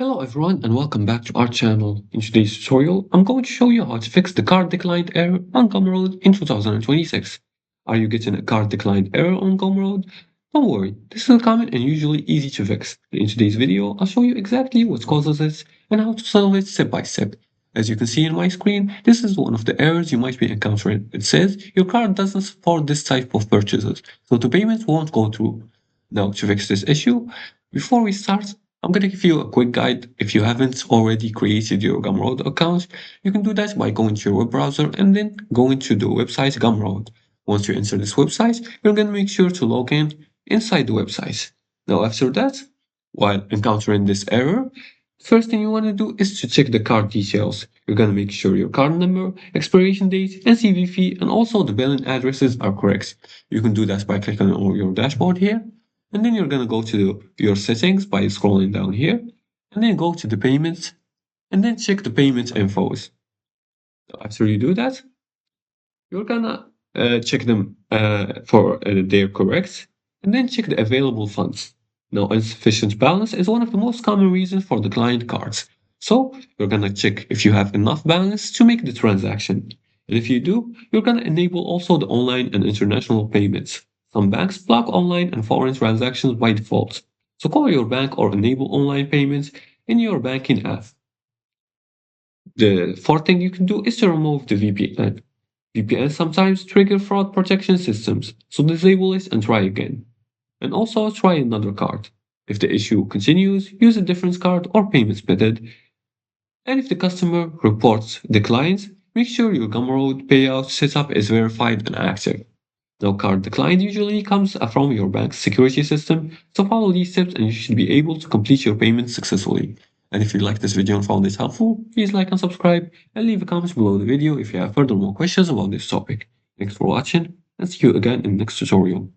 Hello everyone and welcome back to our channel. In today's tutorial, I'm going to show you how to fix the card declined error on Gumroad in 2026. Are you getting a card declined error on Gumroad? Don't worry, this is common and usually easy to fix. In today's video, I'll show you exactly what causes it and how to solve it step by step. As you can see on my screen, this is one of the errors you might be encountering. It says your card doesn't support this type of purchases, so the payment won't go through. Now, to fix this issue, before we start, I'm going to give you a quick guide. If you haven't already created your Gumroad account, you can do that by going to your web browser and then going to the website Gumroad. Once you enter this website, you're going to make sure to log in inside the website. Now, after that, while encountering this error, first thing you want to do is to check the card details. You're going to make sure your card number, expiration date, and CVV, and also the billing addresses are correct. You can do that by clicking on your dashboard here. And then you're going to go to your settings by scrolling down here, and then go to the payments, and then check the payment infos. After you do that, you're gonna check them for they're correct, and then check the available funds. Now, insufficient balance is one of the most common reasons for declined cards. So you're gonna check if you have enough balance to make the transaction. And if you do, you're gonna enable also the online and international payments. Some banks block online and foreign transactions by default. So call your bank or enable online payments in your banking app. The fourth thing you can do is to remove the VPN. VPNs sometimes trigger fraud protection systems, so disable it and try again. And also try another card. If the issue continues, use a different card or payment method. And if the customer reports declines, make sure your Gumroad payout setup is verified and active. No card decline usually comes from your bank's security system, so follow these steps and you should be able to complete your payment successfully. And if you liked this video and found it helpful, please like and subscribe and leave a comment below the video if you have further more questions about this topic. Thanks for watching and see you again in the next tutorial.